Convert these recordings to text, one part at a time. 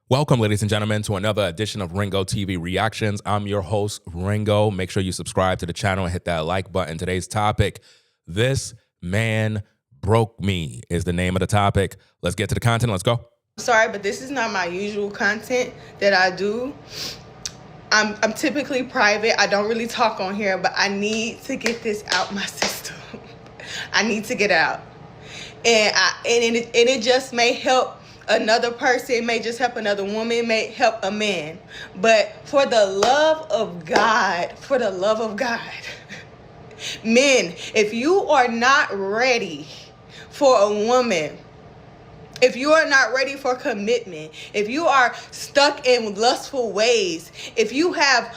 Welcome, ladies and gentlemen, to another edition of Ringo TV Reactions. I'm your host, Ringo. Make sure you subscribe to the channel and hit that like button. Today's topic, This Man Broke Me, is the name of the topic. Let's get to the content. Let's go. Sorry, but this is not my usual content that I do. I'm typically private. I don't really talk on here, but I need to get this out my system. I need to get out. And it just may help another person, it may just help another woman, it may help a man. But for the love of God, men, if you are not ready for a woman, if you are not ready for commitment, if you are stuck in lustful ways, if you have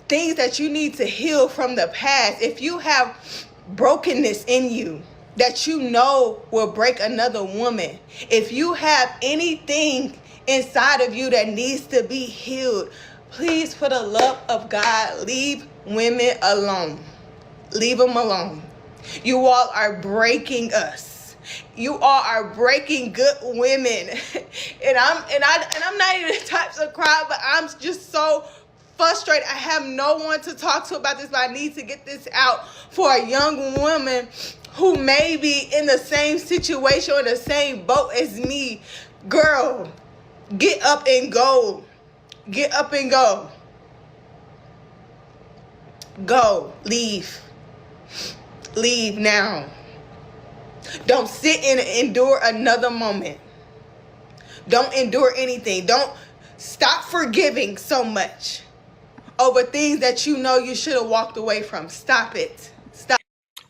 things that you need to heal from the past, if you have brokenness in you that you know will break another woman, if you have anything inside of you that needs to be healed, please, for the love of God, leave women alone. Leave them alone. You all are breaking us. You all are breaking good women. and I'm not even the type to cry, but I'm just so frustrated. I have no one to talk to about this, but I need to get this out for a young woman who may be in the same situation or the same boat as me. Girl, get up and go. Get up and go. Go. Leave. Leave now. Don't sit and endure another moment. Don't endure anything. Don't stop forgiving so much over things that you know you should have walked away from. Stop it. Stop.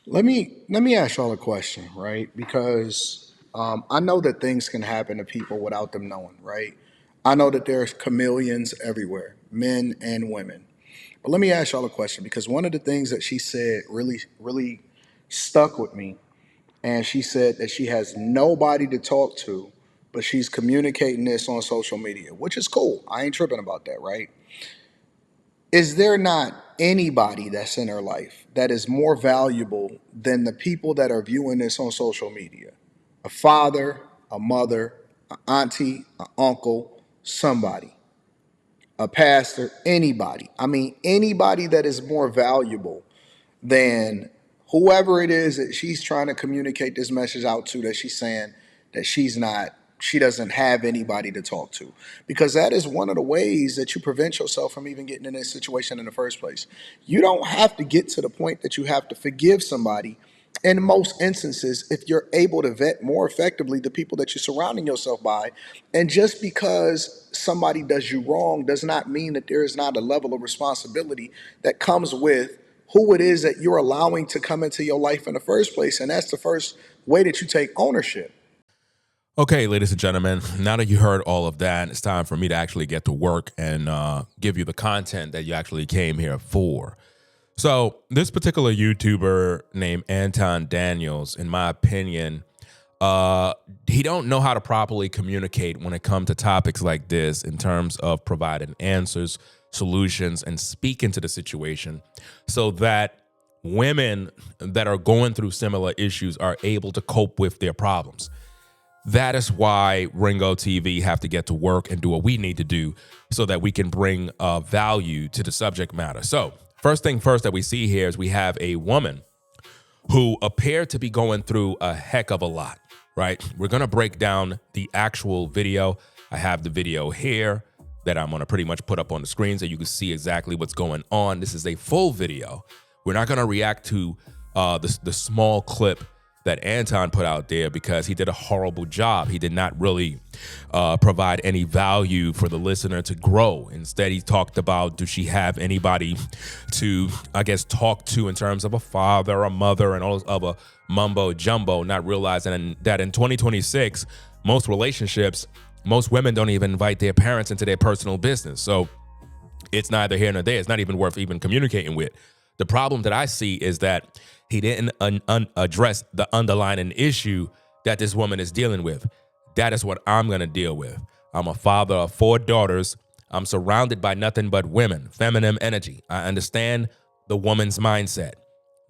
Let me ask y'all a question, right? Because I know that things can happen to people without them knowing, right? I know that there's chameleons everywhere, men and women. But let me ask y'all a question, because one of the things that she said really stuck with me. And she said that she has nobody to talk to, but she's communicating this on social media, which is cool. I ain't tripping about that, right? Is there not anybody that's in her life that is more valuable than the people that are viewing this on social media? A father, a mother, an auntie, an uncle, somebody, a pastor, anybody. I mean, anybody that is more valuable than whoever it is that she's trying to communicate this message out to, that she's saying that she doesn't have anybody to talk to. Because that is one of the ways that you prevent yourself from even getting in this situation in the first place. You don't have to get to the point that you have to forgive somebody. In most instances, if you're able to vet more effectively the people that you're surrounding yourself by, and just because somebody does you wrong does not mean that there is not a level of responsibility that comes with who it is that you're allowing to come into your life in the first place. And that's the first way that you take ownership. Okay, ladies and gentlemen, now that you heard all of that, it's time for me to actually get to work and give you the content that you actually came here for. So this particular YouTuber named Anton Daniels, in my opinion, he don't know how to properly communicate when it comes to topics like this in terms of providing answers, solutions, and speaking to the situation so that women that are going through similar issues are able to cope with their problems. That is why Ringo TV have to get to work and do what we need to do so that we can bring value to the subject matter. So first thing first that we see here is we have a woman who appeared to be going through a heck of a lot, right? We're going to break down the actual video. I have the video here that I'm going to pretty much put up on the screen so you can see exactly what's going on. This is a full video. We're not going to react to the small clip that Anton put out there because he did a horrible job. He did not really provide any value for the listener to grow. Instead, he talked about, does she have anybody to, I guess, talk to in terms of a father, a mother, and all this other mumbo jumbo, not realizing that in 2026, most relationships, most women don't even invite their parents into their personal business. So it's neither here nor there. It's not even worth even communicating with. The problem that I see is that he didn't address the underlying issue that this woman is dealing with. That is what I'm going to deal with. I'm a father of 4 daughters. I'm surrounded by nothing but women, feminine energy. I understand the woman's mindset.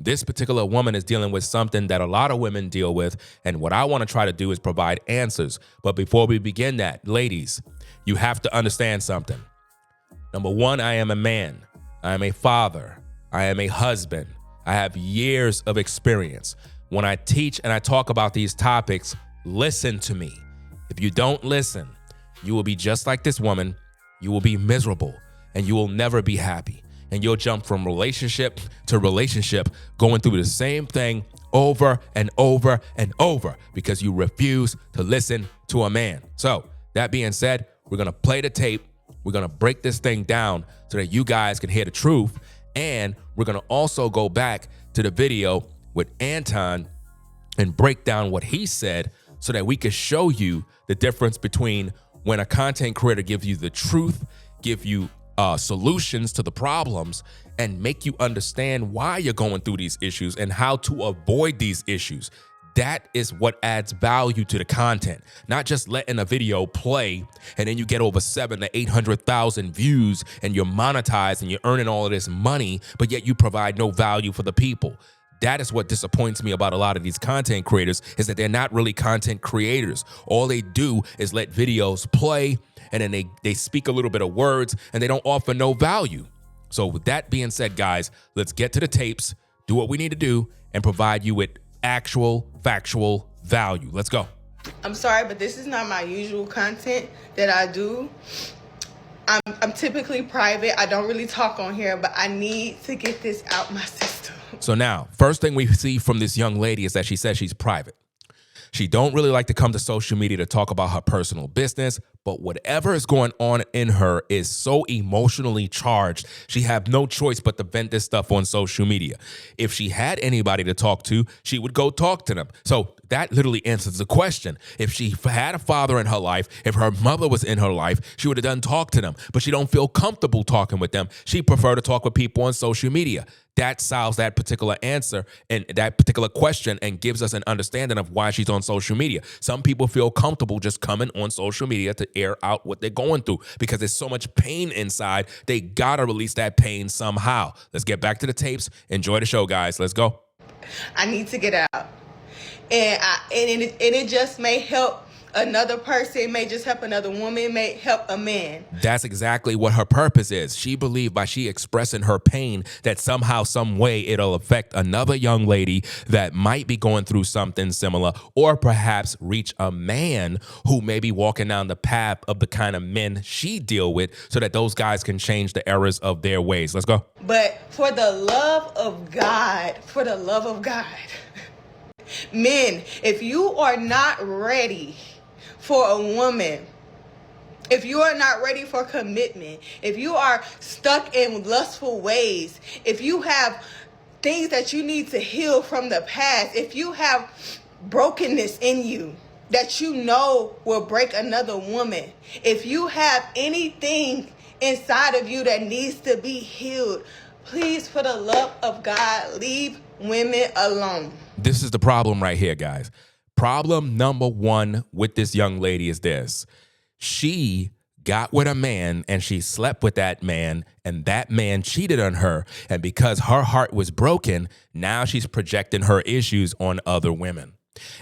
This particular woman is dealing with something that a lot of women deal with, and what I want to try to do is provide answers. But before we begin that, ladies, You have to understand something. Number one, I am a man. I am a father. I am a husband. I have years of experience. When I teach and I talk about these topics, listen to me. If you don't listen, you will be just like this woman. You will be miserable and you will never be happy. And you'll jump from relationship to relationship, going through the same thing over and over and over because you refuse to listen to a man. So that being said, we're going to play the tape. We're going to break this thing down so that you guys can hear the truth. And we're going to also go back to the video with Anton and break down what he said so that we can show you the difference between when a content creator gives you the truth, give you solutions to the problems, and make you understand why you're going through these issues and how to avoid these issues. That is what adds value to the content, not just letting a video play and then you get over 700,000 to 800,000 views and you're monetized and you're earning all of this money, but yet you provide no value for the people. That is what disappoints me about a lot of these content creators, is that they're not really content creators. All they do is let videos play and then they speak a little bit of words and they don't offer no value. So with that being said, guys, let's get to the tapes, do what we need to do, and provide you with actual factual value. Let's go. I'm sorry, but this is not my usual content that I do. I'm typically private. I don't really talk on here, but I need to get this out my system. So now, first thing we see from this young lady is that she says she's private. She don't really like to come to social media to talk about her personal business, but whatever is going on in her is so emotionally charged, she have no choice but to vent this stuff on social media. If she had anybody to talk to, she would go talk to them. So that literally answers the question. If she had a father in her life, if her mother was in her life, she would have done talk to them, but she don't feel comfortable talking with them. She prefer to talk with people on social media. That solves that particular answer and that particular question and gives us an understanding of why she's on social media. Some people feel comfortable just coming on social media to air out what they're going through because there's so much pain inside. They gotta release that pain somehow. Let's get back to the tapes. Enjoy the show, guys. Let's go. I need to get out. And it just may help another person, may just help another woman, may help a man. That's exactly what her purpose is. She believed by she expressing her pain that somehow, some way it'll affect another young lady that might be going through something similar, or perhaps reach a man who may be walking down the path of the kind of men she deal with so that those guys can change the errors of their ways. Let's go. But for the love of God, men, if you are not ready for a woman, if you are not ready for commitment, if you are stuck in lustful ways, if you have things that you need to heal from the past, if you have brokenness in you that you know will break another woman, if you have anything inside of you that needs to be healed, please, for the love of God, leave women alone. This is the problem right here, guys. Problem number one with this young lady is this. She got with a man and she slept with that man and that man cheated on her. And because her heart was broken, now she's projecting her issues on other women.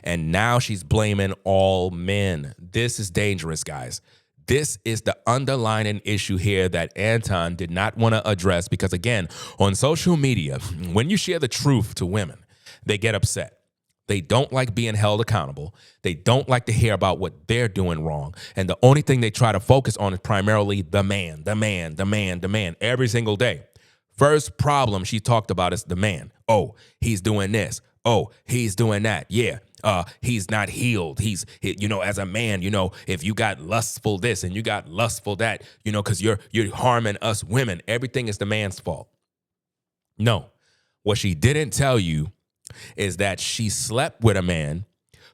And now she's blaming all men. This is dangerous, guys. This is the underlying issue here that Anton did not want to address because, again, on social media, when you share the truth to women, they get upset. They don't like being held accountable. They don't like to hear about what they're doing wrong. And the only thing they try to focus on is primarily the man every single day. First problem she talked about is the man. Oh, he's doing this. Oh, he's doing that. Yeah. He's not healed. He's, as a man, if you got lustful this and you got lustful that, because you're harming us women, everything is the man's fault. No, what she didn't tell you is that she slept with a man,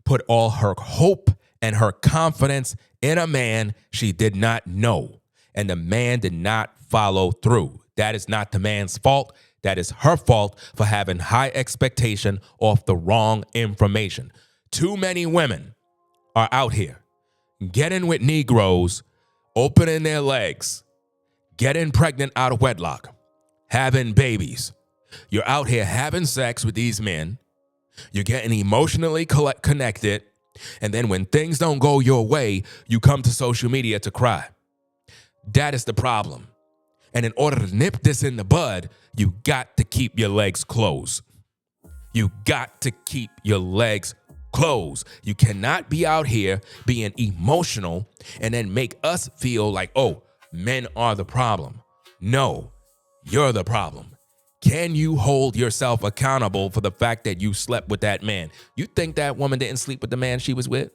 put all her hope and her confidence in a man she did not know, and the man did not follow through. That is not the man's fault. That is her fault for having high expectation off the wrong information. Too many women are out here getting with Negroes, opening their legs, getting pregnant out of wedlock, having babies. You're out here having sex with these men. You're getting emotionally connected. And then when things don't go your way, you come to social media to cry. That is the problem. And in order to nip this in the bud, you got to keep your legs closed. You got to keep your legs closed. You cannot be out here being emotional and then make us feel like, oh, men are the problem. No, you're the problem. Can you hold yourself accountable for the fact that you slept with that man? You think that woman didn't sleep with the man she was with?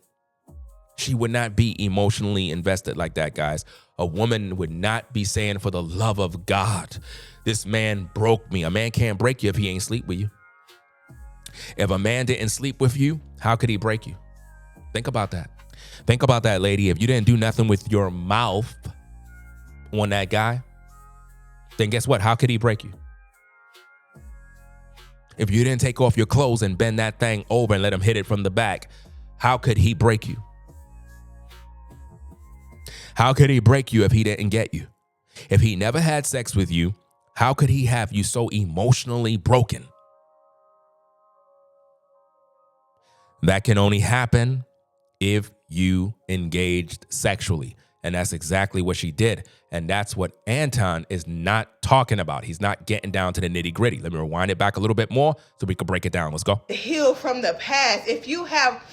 She would not be emotionally invested like that, guys. A woman would not be saying, for the love of God, this man broke me. A man can't break you if he ain't sleep with you. If a man didn't sleep with you, how could he break you? Think about that. Think about that, lady. If you didn't do nothing with your mouth on that guy, then guess what? How could he break you? If you didn't take off your clothes and bend that thing over and let him hit it from the back, how could he break you? How could he break you if he didn't get you? If he never had sex with you, how could he have you so emotionally broken? That can only happen if you engaged sexually. And that's exactly what she did. And that's what Anton is not talking about. He's not getting down to the nitty gritty. Let me rewind it back a little bit more so we can break it down. Let's go. Heal from the past. If you have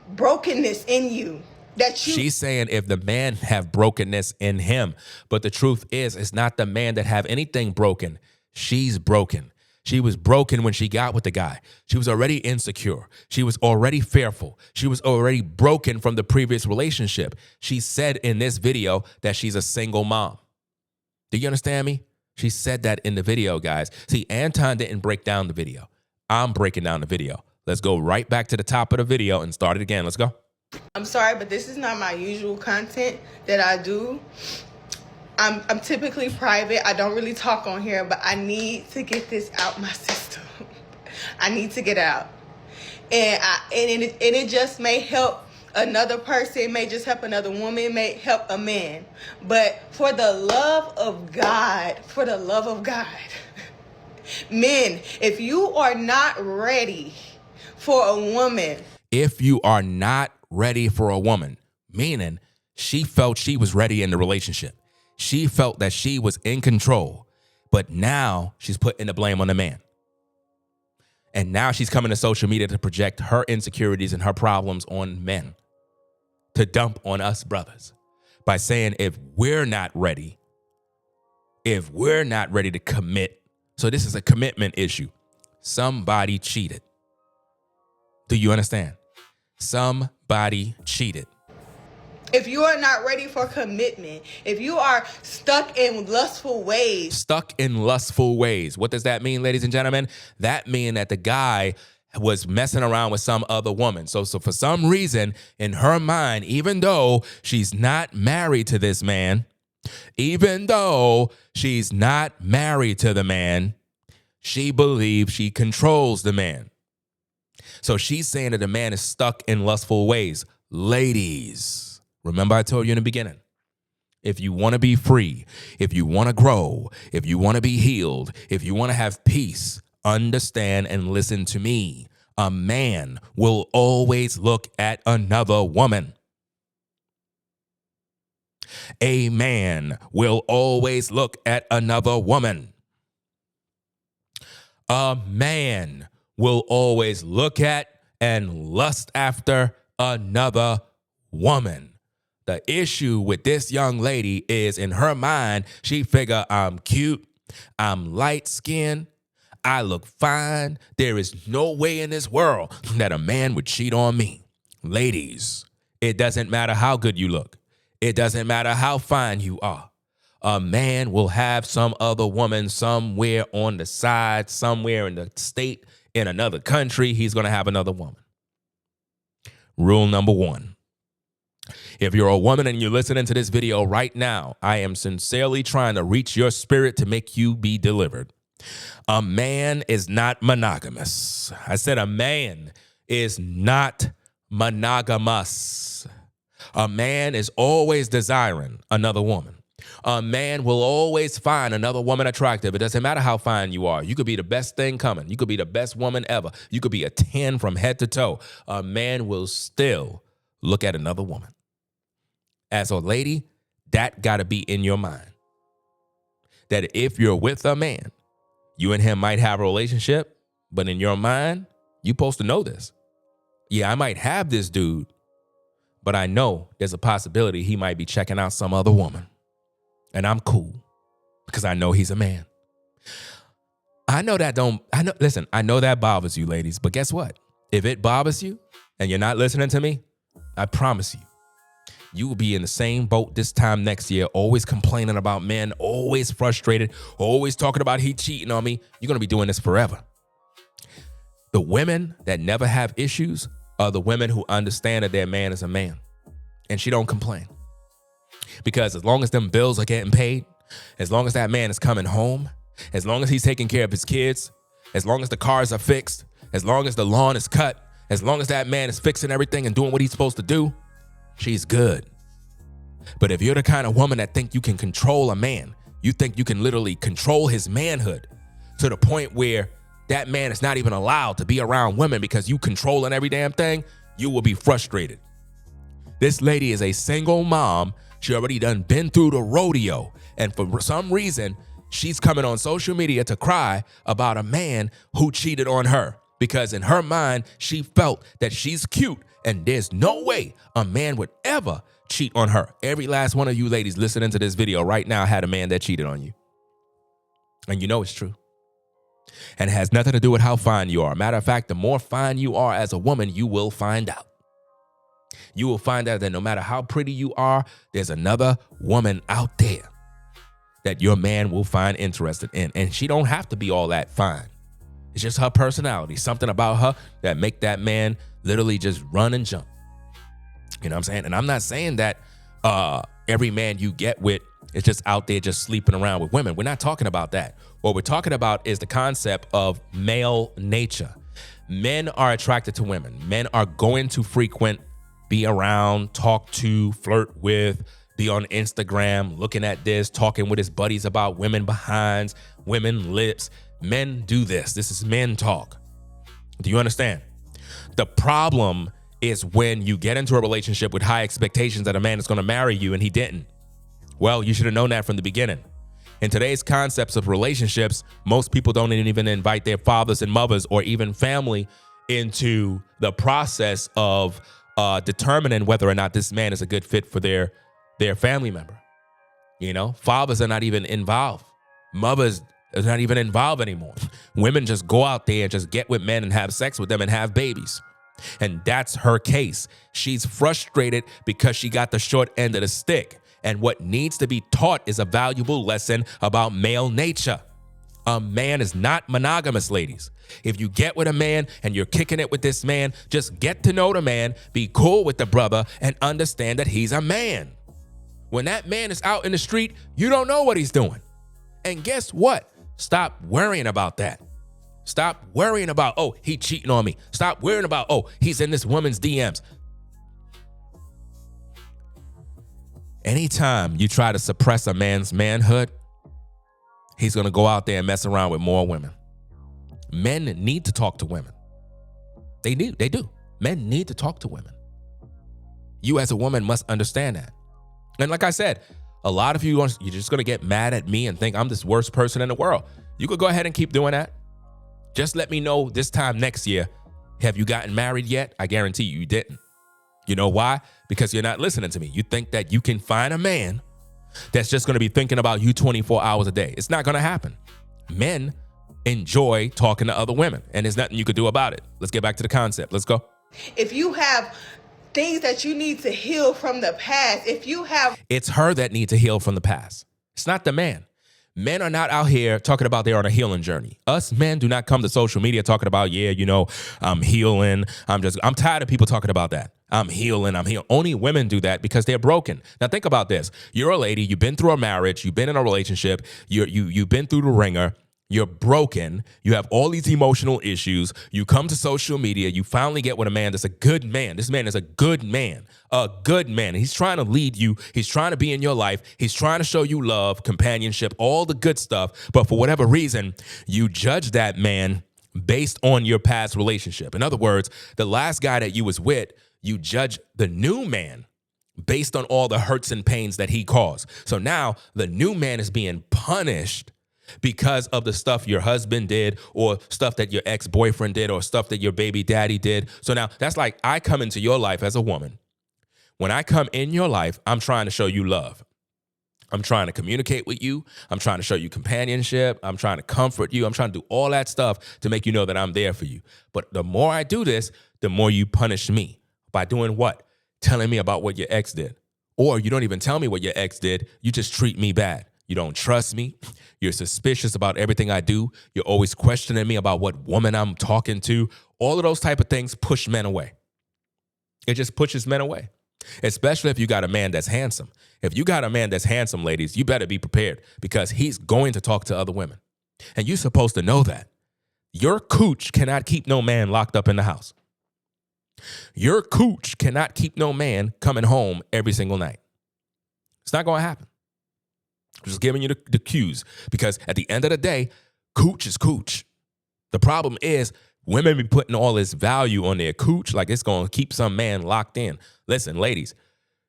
brokenness in you, she's saying if the man have brokenness in him. But the truth is, it's not the man that have anything broken. She's broken. She was broken when she got with the guy. She was already insecure. She was already fearful. She was already broken from the previous relationship. She said in this video that she's a single mom. Do you understand me? She said that in the video, guys. See, Anton didn't break down the video. I'm breaking down the video. Let's go right back to the top of the video and start it again. Let's go. I'm sorry, but this is not my usual content that I do. I'm typically private. I don't really talk on here, but I need to get this out my system. I need to get out. And it just may help another person. It may just help another woman. It may help a man. But for the love of God, men, if you are not ready for a woman. If you are not ready for a woman, meaning she felt she was ready in the relationship. She felt that she was in control, but now she's putting the blame on the man. And now she's coming to social media to project her insecurities and her problems on men, to dump on us brothers by saying if we're not ready to commit, so this is a commitment issue, somebody cheated. Do you understand? Somebody cheated. If you are not ready for commitment, if you are stuck in lustful ways. What does that mean, ladies and gentlemen? That means that the guy was messing around with some other woman. So for some reason in her mind, even though she's not married to this man, she believes she controls the man. So she's saying that the man is stuck in lustful ways. Ladies, remember I told you in the beginning, if you want to be free, if you want to grow, if you want to be healed, if you want to have peace, understand and listen to me. A man will always look at another woman. A man will always look at another woman. A man will always look at and lust after another woman. The issue with this young lady is in her mind, she figure I'm cute, I'm light-skinned, I look fine. There is no way in this world that a man would cheat on me. Ladies, it doesn't matter how good you look. It doesn't matter how fine you are. A man will have some other woman somewhere on the side, somewhere in the state, in another country. He's going to have another woman. Rule number 1. If you're a woman and you're listening to this video right now, I am sincerely trying to reach your spirit to make you be delivered. A man is not monogamous. I said a man is not monogamous. A man is always desiring another woman. A man will always find another woman attractive. It doesn't matter how fine you are. You could be the best thing coming. You could be the best woman ever. You could be a 10 from head to toe. A man will still look at another woman. As a lady, that got to be in your mind. That if you're with a man, you and him might have a relationship, but in your mind, you're supposed to know this. Yeah, I might have this dude, but I know there's a possibility he might be checking out some other woman. And I'm cool because I know he's a man. I know that bothers you, ladies, but guess what? If it bothers you and you're not listening to me, I promise you will be in the same boat this time next year, always complaining about men, always frustrated, always talking about he cheating on me. You're going to be doing this forever. The women that never have issues are the women who understand that their man is a man. And she don't complain. Because as long as them bills are getting paid, as long as that man is coming home, as long as he's taking care of his kids, as long as the cars are fixed, as long as the lawn is cut, as long as that man is fixing everything and doing what he's supposed to do, she's good. But if you're the kind of woman that think you can control a man, you think you can literally control his manhood to the point where that man is not even allowed to be around women because you controlling every damn thing, you will be frustrated. This lady is a single mom. She already done been through the rodeo. And for some reason, she's coming on social media to cry about a man who cheated on her. Because in her mind, she felt that she's cute and there's no way a man would ever cheat on her. Every last one of you ladies listening to this video right now had a man that cheated on you. And you know it's true. And it has nothing to do with how fine you are. Matter of fact, the more fine you are as a woman, you will find out. You will find out that no matter how pretty you are, there's another woman out there that your man will find interested in. And she don't have to be all that fine. It's just her personality, something about her that make that man literally just run and jump. You know what I'm saying? And I'm not saying that every man you get with is just out there just sleeping around with women. We're not talking about that. What we're talking about is the concept of male nature. Men are attracted to women. Men are going to frequent, be around, talk to, flirt with, be on Instagram, looking at this, talking with his buddies about women behinds, women lips. Men do this. This is men talk. Do you understand? The problem is when you get into a relationship with high expectations that a man is going to marry you and he didn't. Well, you should have known that from the beginning. In today's concepts of relationships, most people don't even invite their fathers and mothers or even family into the process of determining whether or not this man is a good fit for their family member. You know, fathers are not even involved. Mothers are not even involved anymore. Women just go out there and just get with men and have sex with them and have babies. And that's her case. She's frustrated because she got the short end of the stick. And what needs to be taught is a valuable lesson about male nature. A man is not monogamous, ladies. If you get with a man and you're kicking it with this man, just get to know the man, be cool with the brother, and understand that he's a man. When that man is out in the street, you don't know what he's doing. And guess what? Stop worrying about that. Stop worrying about, oh, he cheating on me. Stop worrying about, oh, he's in this woman's DMs. Anytime you try to suppress a man's manhood, he's going to go out there and mess around with more women. Men need to talk to women. They do. Men need to talk to women. You as a woman must understand that. And like I said, a lot of you, you're just going to get mad at me and think I'm this worst person in the world. You could go ahead and keep doing that. Just let me know this time next year, have you gotten married yet? I guarantee you didn't. You know why? Because you're not listening to me. You think that you can find a man that's just going to be thinking about you 24 hours a day. It's not going to happen. Men enjoy talking to other women, and there's nothing you could do about it. Let's get back to the concept. Let's go. If you have things that you need to heal from the past, it's her that needs to heal from the past. It's not the man. Men are not out here talking about they're on a healing journey. Us men do not come to social media talking about, I'm healing. I'm tired of people talking about that. I'm healing. Only women do that because they're broken. Now think about this. You're a lady. You've been through a marriage. You've been in a relationship. You've been through the ringer. You're broken. You have all these emotional issues. You come to social media. You finally get with a man that's a good man. This man is a good man. A good man. And he's trying to lead you. He's trying to be in your life. He's trying to show you love, companionship, all the good stuff. But for whatever reason, you judge that man based on your past relationship. In other words, the last guy that you was with, you judge the new man based on all the hurts and pains that he caused. So now the new man is being punished because of the stuff your husband did or stuff that your ex-boyfriend did or stuff that your baby daddy did. So now that's like I come into your life as a woman. When I come in your life, I'm trying to show you love. I'm trying to communicate with you. I'm trying to show you companionship. I'm trying to comfort you. I'm trying to do all that stuff to make you know that I'm there for you. But the more I do this, the more you punish me. By doing what? Telling me about what your ex did. Or you don't even tell me what your ex did. You just treat me bad. You don't trust me. You're suspicious about everything I do. You're always questioning me about what woman I'm talking to. All of those type of things push men away. It just pushes men away. Especially if you got a man that's handsome. If you got a man that's handsome, ladies, you better be prepared because he's going to talk to other women. And you're supposed to know that. Your cooch cannot keep no man locked up in the house. Your cooch cannot keep no man coming home every single night. It's not going to happen. I'm just giving you the cues because at the end of the day, cooch is cooch. The problem is women be putting all this value on their cooch like it's going to keep some man locked in. Listen, ladies,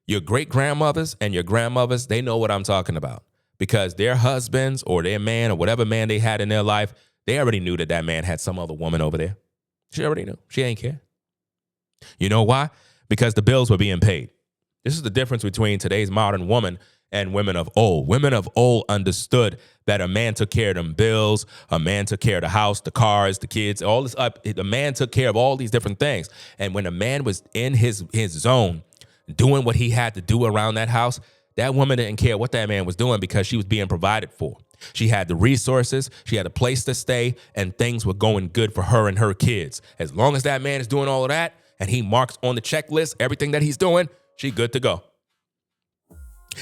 your great-grandmothers and your grandmothers, they know what I'm talking about because their husbands or their man or whatever man they had in their life, they already knew that man had some other woman over there. She already knew. She ain't care. You know why? Because the bills were being paid. This is the difference between today's modern woman and women of old. Women of old understood that a man took care of them bills, a man took care of the house, the cars, the kids, all this up. The man took care of all these different things. And when a man was in his zone, doing what he had to do around that house, that woman didn't care what that man was doing because she was being provided for. She had the resources, she had a place to stay, and things were going good for her and her kids. As long as that man is doing all of that, and he marks on the checklist everything that he's doing, she good to go.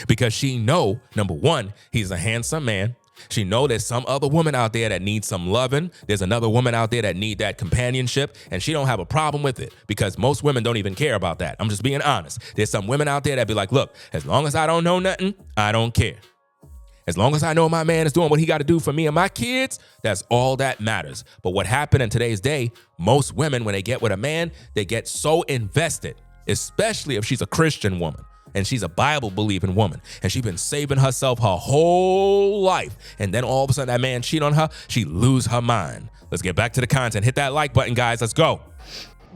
Because she know, number one, he's a handsome man. She know there's some other woman out there that needs some loving. There's another woman out there that need that companionship, and she don't have a problem with it because most women don't even care about that. I'm just being honest. There's some women out there that be like, look, as long as I don't know nothing, I don't care. As long as I know my man is doing what he got to do for me and my kids, that's all that matters. But what happened in today's day, most women, when they get with a man, they get so invested, especially if she's a Christian woman and she's a Bible-believing woman and she's been saving herself her whole life. And then all of a sudden that man cheat on her, she lose her mind. Let's get back to the content. Hit that like button, guys. Let's go.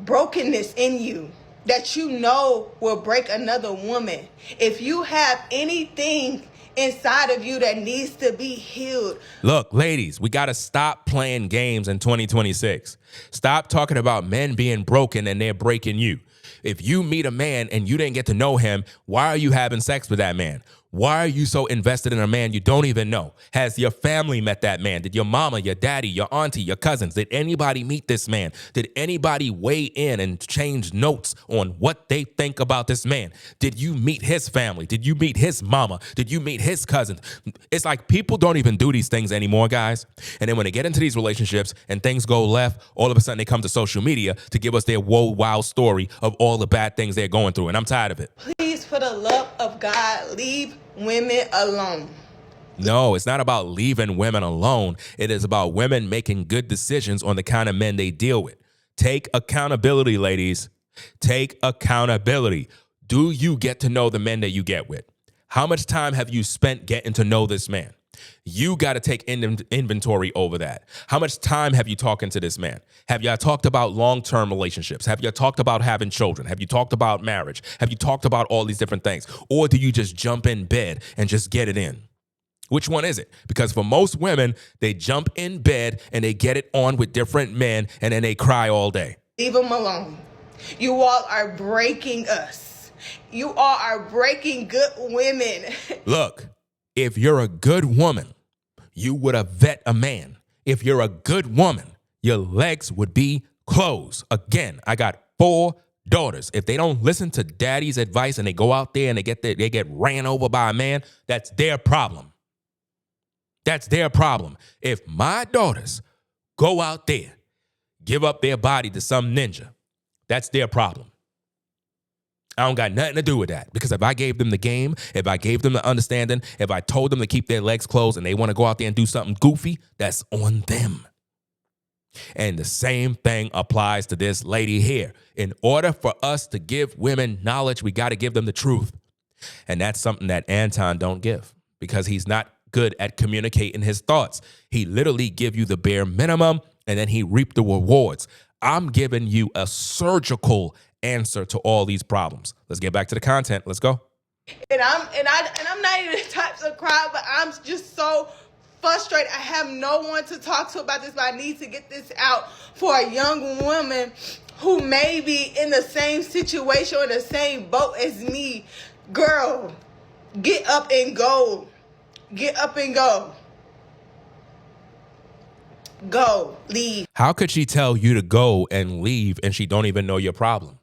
Brokenness in you that you know will break another woman. If you have anything inside of you that needs to be healed. Look, ladies, we got to stop playing games in 2026. Stop talking about men being broken and they're breaking you. If you meet a man and you didn't get to know him, why are you having sex with that man? Why are you so invested in a man you don't even know? Has your family met that man? Did your mama, your daddy, your auntie, your cousins, did anybody meet this man? Did anybody weigh in and change notes on what they think about this man? Did you meet his family? Did you meet his mama? Did you meet his cousins? It's like people don't even do these things anymore, guys. And then when they get into these relationships and things go left, all of a sudden they come to social media to give us their whoa, wow story of all the bad things they're going through. And I'm tired of it. Please, for the love of God, leave women alone. No, it's not about leaving women alone. It is about women making good decisions on the kind of men they deal with. Take accountability, ladies. Take accountability. Do you get to know the men that you get with? How much time have you spent getting to know this man? You got to take inventory over that. How much time have you talking to this man? Have y'all talked about long-term relationships? Have you talked about having children? Have you talked about marriage? Have you talked about all these different things? Or do you just jump in bed and just get it in? Which one is it? Because for most women, they jump in bed and they get it on with different men and then they cry all day. Leave them alone. You all are breaking us. You all are breaking good women. Look. If you're a good woman, you would have vet a man. If you're a good woman, your legs would be closed. Again, I got 4 daughters. If they don't listen to daddy's advice and they go out there and they get ran over by a man, that's their problem. That's their problem. If my daughters go out there, give up their body to some ninja, that's their problem. I don't got nothing to do with that because if I gave them the game, if I gave them the understanding, if I told them to keep their legs closed and they want to go out there and do something goofy, that's on them. And the same thing applies to this lady here. In order for us to give women knowledge, we got to give them the truth. And that's something that Anton don't give because he's not good at communicating his thoughts. He literally give you the bare minimum and then he reap the rewards. I'm giving you a surgical answer to all these problems. Let's get back to the content. Let's go. And I'm not even the type to cry, but I'm just so frustrated. I have no one to talk to about this, but I need to get this out for a young woman who may be in the same situation or the same boat as me. Girl, get up and go. Get up and go. Go, leave. How could she tell you to go and leave and she don't even know your problem?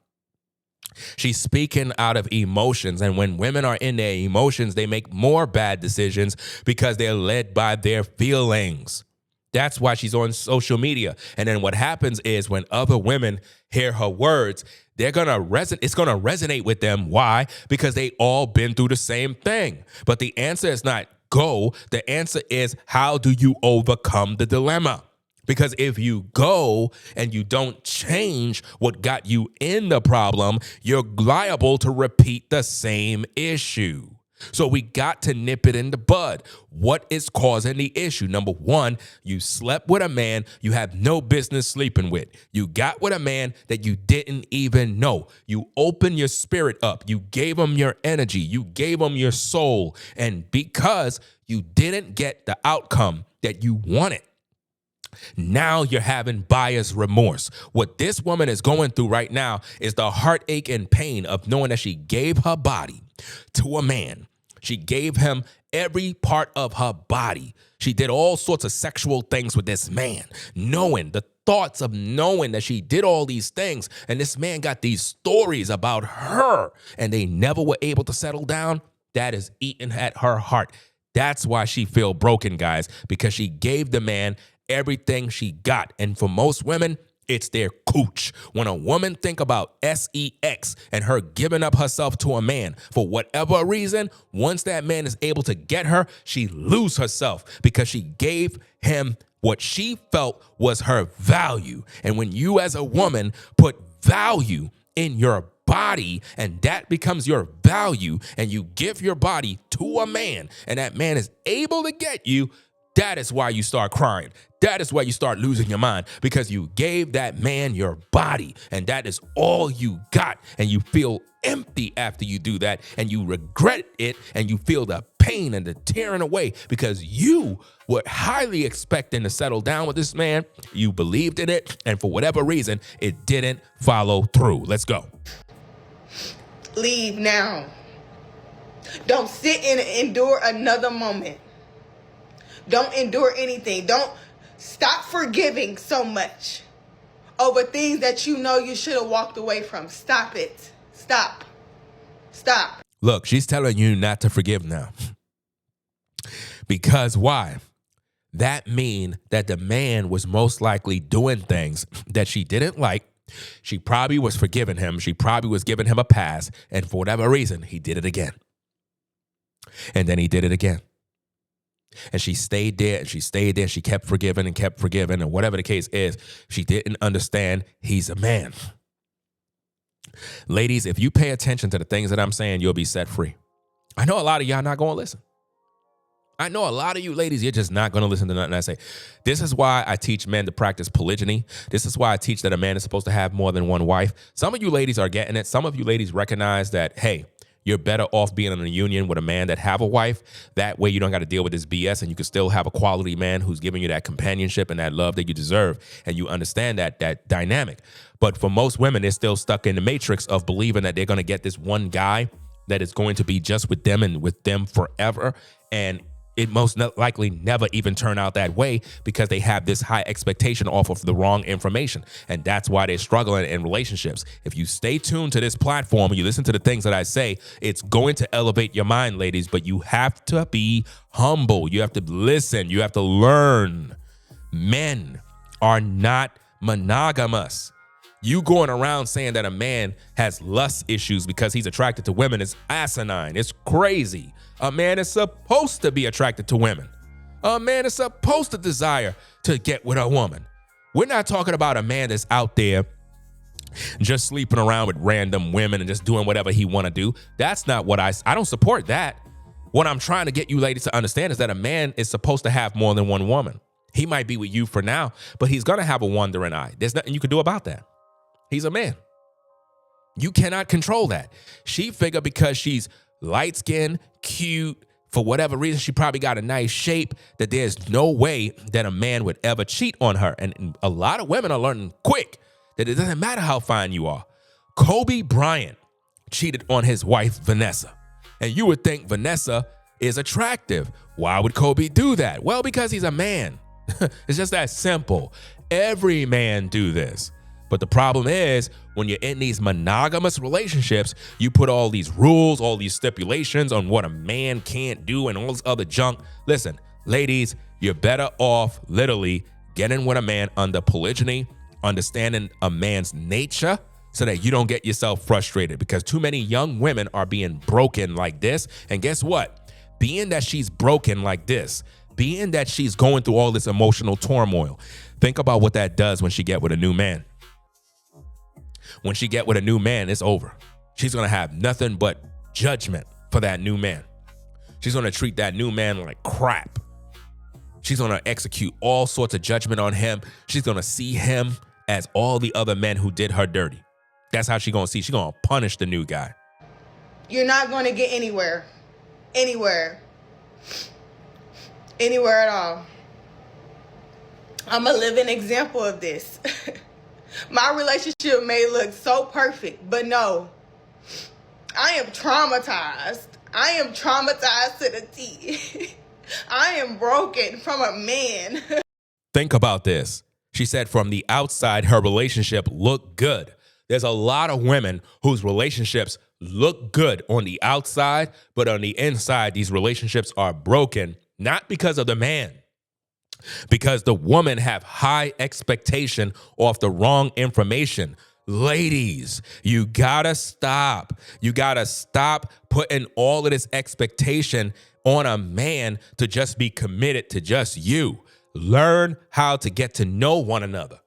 She's speaking out of emotions, and when women are in their emotions, they make more bad decisions because they're led by their feelings. That's why she's on social media. And then what happens is when other women hear her words, it's going to resonate with them. Why? Because they all been through the same thing. But the answer is not go. The answer is, how do you overcome the dilemma? Because if you go and you don't change what got you in the problem, you're liable to repeat the same issue. So we got to nip it in the bud. What is causing the issue? Number one, you slept with a man you have no business sleeping with. You got with a man that you didn't even know. You opened your spirit up. You gave him your energy. You gave him your soul. And because you didn't get the outcome that you wanted, now you're having buyer's remorse. What this woman is going through right now is the heartache and pain of knowing that she gave her body to a man. She gave him every part of her body. She did all sorts of sexual things with this man, knowing the thoughts of knowing that she did all these things. And this man got these stories about her and they never were able to settle down. That is eating at her heart. That's why she feel broken, guys, because she gave the man everything she got. And for most women, it's their cooch. When a woman think about sex and her giving up herself to a man for whatever reason, once that man is able to get her, she lose herself because she gave him what she felt was her value. And when you as a woman put value in your body and that becomes your value and you give your body to a man and that man is able to get you, that is why you start crying. That is why you start losing your mind, because you gave that man your body and that is all you got. And you feel empty after you do that and you regret it and you feel the pain and the tearing away because you were highly expecting to settle down with this man. You believed in it and for whatever reason, it didn't follow through. Let's go. Leave now. Don't sit and endure another moment. Don't endure anything. Don't stop forgiving so much over things that you know you should have walked away from. Stop it. Stop. Stop. Look, she's telling you not to forgive now. Because why? That mean that the man was most likely doing things that she didn't like. She probably was forgiving him. She probably was giving him a pass. And for whatever reason, he did it again. And then he did it again. And she stayed there and she stayed there. She kept forgiving and whatever the case is, she didn't understand he's a man. Ladies, if you pay attention to the things that I'm saying, you'll be set free. I know a lot of y'all not going to listen. I know a lot of you ladies, you're just not going to listen to nothing I say. This is why I teach men to practice polygyny. This is why I teach that a man is supposed to have more than one wife. Some of you ladies are getting it. Some of you ladies recognize that, hey, you're better off being in a union with a man that have a wife. That way you don't got to deal with this BS and you can still have a quality man who's giving you that companionship and that love that you deserve. And you understand that dynamic. But for most women, they're still stuck in the matrix of believing that they're going to get this one guy that is going to be just with them and with them forever. And it most likely never even turn out that way because they have this high expectation off of the wrong information. And that's why they're struggling in relationships. If you stay tuned to this platform and you listen to the things that I say, it's going to elevate your mind, ladies, but you have to be humble. You have to listen. You have to learn. Men are not monogamous. You going around saying that a man has lust issues because he's attracted to women is asinine. It's crazy. A man is supposed to be attracted to women. A man is supposed to desire to get with a woman. We're not talking about a man that's out there just sleeping around with random women and just doing whatever he want to do. That's not what I don't support that. What I'm trying to get you ladies to understand is that a man is supposed to have more than one woman. He might be with you for now, but he's going to have a wandering eye. There's nothing you can do about that. He's a man. You cannot control that. She figured because she's light-skinned, cute, for whatever reason, she probably got a nice shape, that there's no way that a man would ever cheat on her. And a lot of women are learning quick that it doesn't matter how fine you are. Kobe Bryant cheated on his wife, Vanessa. And you would think Vanessa is attractive. Why would Kobe do that? Well, because he's a man. It's just that simple. Every man do this. But the problem is, when you're in these monogamous relationships, you put all these rules, all these stipulations on what a man can't do and all this other junk. Listen, ladies, you're better off literally getting with a man under polygyny, understanding a man's nature, so that you don't get yourself frustrated, because too many young women are being broken like this. And guess what? Being that she's broken like this, being that she's going through all this emotional turmoil, think about what that does when she get with a new man. When she get with a new man, it's over. She's going to have nothing but judgment for that new man. She's going to treat that new man like crap. She's going to execute all sorts of judgment on him. She's going to see him as all the other men who did her dirty. That's how she's going to see. She's going to punish the new guy. You're not going to get anywhere. Anywhere at all. I'm a living example of this. My relationship may look so perfect, but no. I am traumatized. I am traumatized to the T. I am broken from a man. Think about this. She said from the outside, her relationship looked good. There's a lot of women whose relationships look good on the outside, but on the inside, these relationships are broken, not because of the man, because the woman have high expectation off the wrong information. Ladies, you gotta stop. You gotta stop putting all of this expectation on a man to just be committed to just you. Learn how to get to know one another.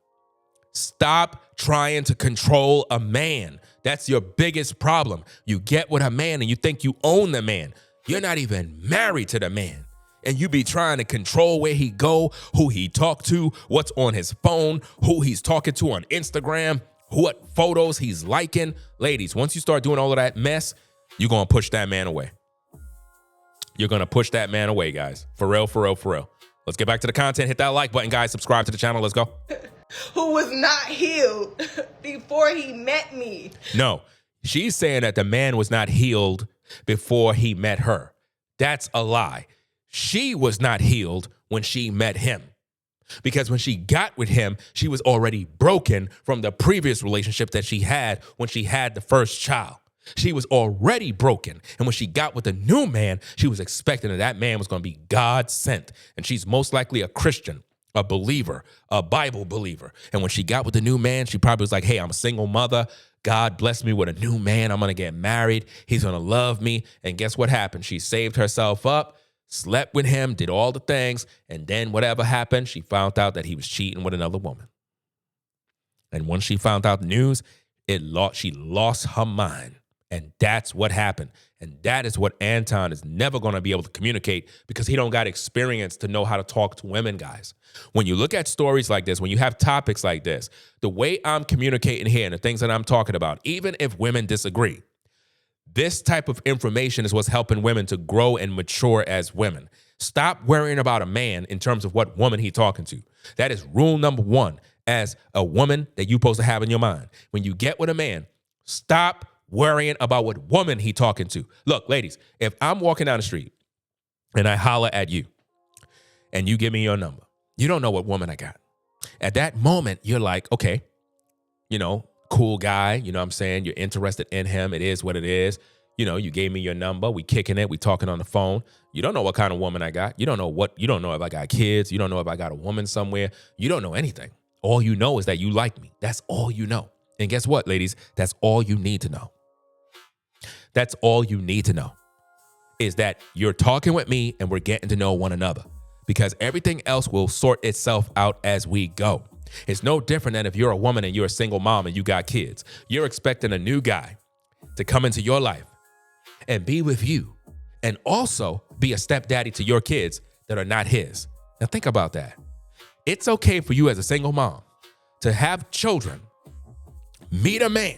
Stop trying to control a man. That's your biggest problem. You get with a man and you think you own the man. You're not even married to the man. And you be trying to control where he go, who he talk to, what's on his phone, who he's talking to on Instagram, what photos he's liking. Ladies, once you start doing all of that mess, you're going to push that man away. You're going to push that man away, guys. For real, for real, for real. Let's get back to the content. Hit that like button, guys. Subscribe to the channel. Let's go. Who was not healed before he met me. No, she's saying that the man was not healed before he met her. That's a lie. She was not healed when she met him. Because when she got with him, she was already broken from the previous relationship that she had when she had the first child. She was already broken. And when she got with the new man, she was expecting that that man was going to be God sent. And she's most likely a Christian, a believer, a Bible believer. And when she got with the new man, she probably was like, hey, I'm a single mother. God blessed me with a new man. I'm going to get married. He's going to love me. And guess what happened? She saved herself up, slept with him, did all the things. And then whatever happened, she found out that he was cheating with another woman. And once she found out the news, she lost her mind. And that's what happened. And that is what Anton is never going to be able to communicate, because he don't got experience to know how to talk to women, guys. When you look at stories like this, when you have topics like this, the way I'm communicating here and the things that I'm talking about, even if women disagree, this type of information is what's helping women to grow and mature as women. Stop worrying about a man in terms of what woman he's talking to. That is rule number one as a woman that you're supposed to have in your mind. When you get with a man, stop worrying about what woman he talking to. Look, ladies, if I'm walking down the street and I holler at you and you give me your number, you don't know what woman I got. At that moment, you're like, okay, cool guy. You know what I'm saying? You're interested in him. It is what it is. You gave me your number. We kicking it. We talking on the phone. You don't know what kind of woman I got. You don't know if I got kids. You don't know if I got a woman somewhere. You don't know anything. All you know is that you like me. That's all you know. And guess what, ladies? That's all you need to know. That's all you need to know, is that you're talking with me and we're getting to know one another, because everything else will sort itself out as we go. It's no different than if you're a woman and you're a single mom and you got kids. You're expecting a new guy to come into your life and be with you and also be a stepdaddy to your kids that are not his. Now think about that. It's okay for you as a single mom to have children, meet a man,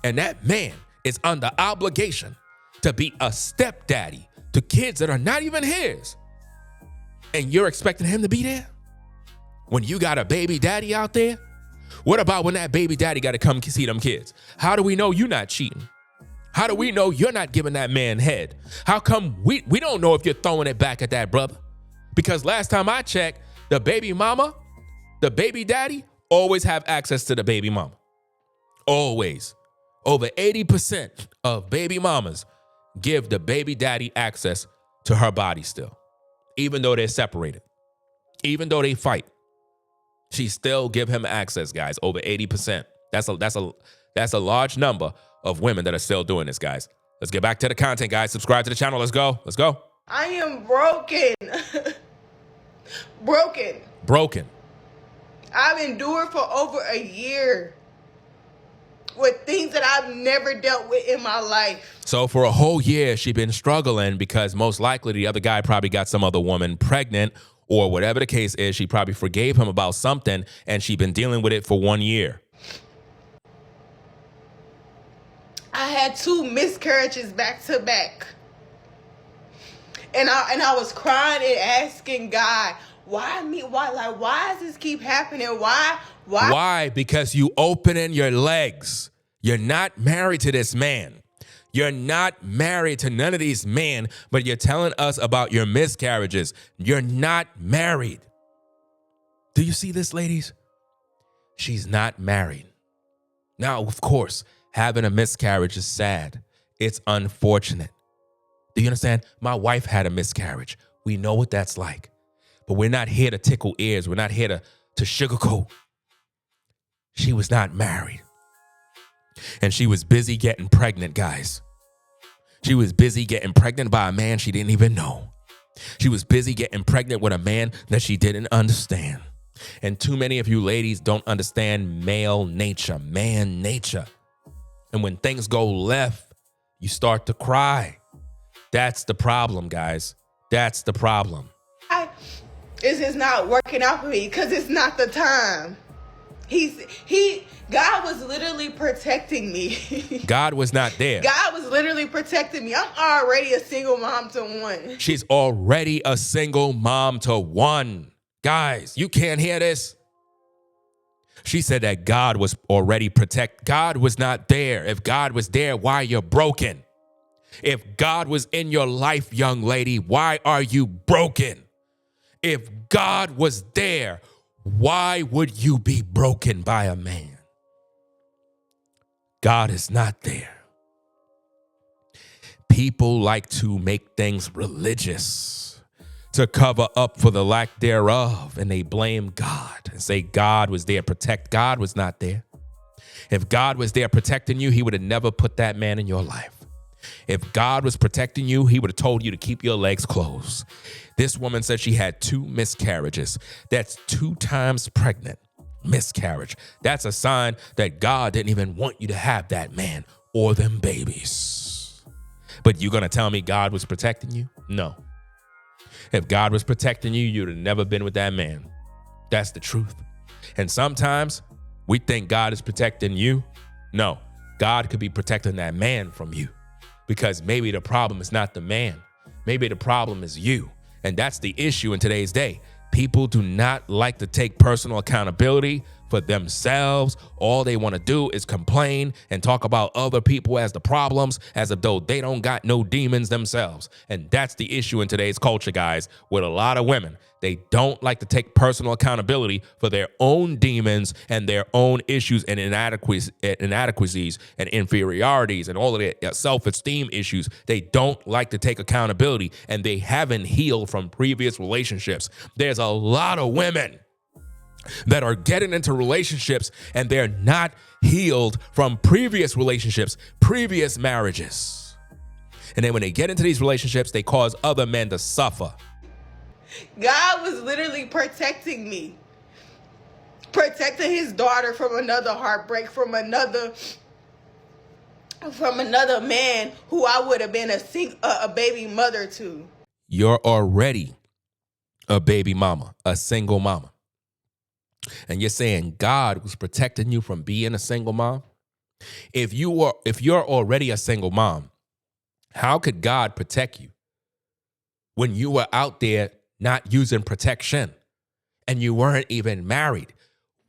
and that man is under obligation to be a stepdaddy to kids that are not even his. And you're expecting him to be there? When you got a baby daddy out there? What about when that baby daddy got to come see them kids? How do we know you're not cheating? How do we know you're not giving that man head? How come we don't know if you're throwing it back at that brother? Because last time I checked, the baby mama, the baby daddy always have access to the baby mama. Always. Over 80% of baby mamas give the baby daddy access to her body still. Even though they're separated. Even though they fight. She still give him access, guys. Over 80%. That's a large number of women that are still doing this, guys. Let's get back to the content, guys. Subscribe to the channel. Let's go. Let's go. I am broken. Broken. I've endured for over a year with things that I've never dealt with in my life. So for a whole year, she's been struggling because most likely the other guy probably got some other woman pregnant, or whatever the case is. She probably forgave him about something, and she's been dealing with it for 1 year. I had 2 miscarriages back to back. And I was crying and asking God, why me? Why does this keep happening? Why? Why? Because you opening your legs. You're not married to this man. You're not married to none of these men, but you're telling us about your miscarriages. You're not married. Do you see this, ladies? She's not married. Now, of course, having a miscarriage is sad. It's unfortunate. Do you understand? My wife had a miscarriage. We know what that's like. But we're not here to tickle ears. We're not here to sugarcoat. She was not married. And she was busy getting pregnant, guys. She was busy getting pregnant by a man she didn't even know. She was busy getting pregnant with a man that she didn't understand. And too many of you ladies don't understand male nature, man nature. And when things go left, you start to cry. That's the problem, guys. That's the problem. This is not working out for me because it's not the time. God was literally protecting me. God was not there. God was literally protecting me. I'm already a single mom to 1. She's already a single mom to 1. Guys, you can't hear this. She said that God was already God was not there. If God was there, why you're broken? If God was in your life, young lady, why are you broken? If God was there, why would you be broken by a man? God is not there. People like to make things religious to cover up for the lack thereof, and they blame God and say God was there, protect. God was not there. If God was there protecting you, he would have never put that man in your life. If God was protecting you, he would have told you to keep your legs closed. This woman said she had 2 miscarriages. That's 2 times pregnant. Miscarriage. That's a sign that God didn't even want you to have that man or them babies. But you gonna tell me God was protecting you? No. If God was protecting you, you'd have never been with that man. That's the truth. And sometimes we think God is protecting you. No, God could be protecting that man from you. Because maybe the problem is not the man. Maybe the problem is you. And that's the issue in today's day. People do not like to take personal accountability for themselves. All they want to do is complain and talk about other people as the problems, as if though they don't got no demons themselves. And that's the issue in today's culture, guys, with a lot of women. They don't like to take personal accountability for their own demons and their own issues and inadequacies and inferiorities and all of their self-esteem issues. They don't like to take accountability, and they haven't healed from previous relationships. There's a lot of women that are getting into relationships and they're not healed from previous relationships, previous marriages. And then when they get into these relationships, they cause other men to suffer. God was literally protecting me. protecting his daughter from another heartbreak, from another man who I would have been a baby mother to. You're already a baby mama, a single mama. And you're saying God was protecting you from being a single mom? If you're already a single mom, how could God protect you when you were out there not using protection and you weren't even married?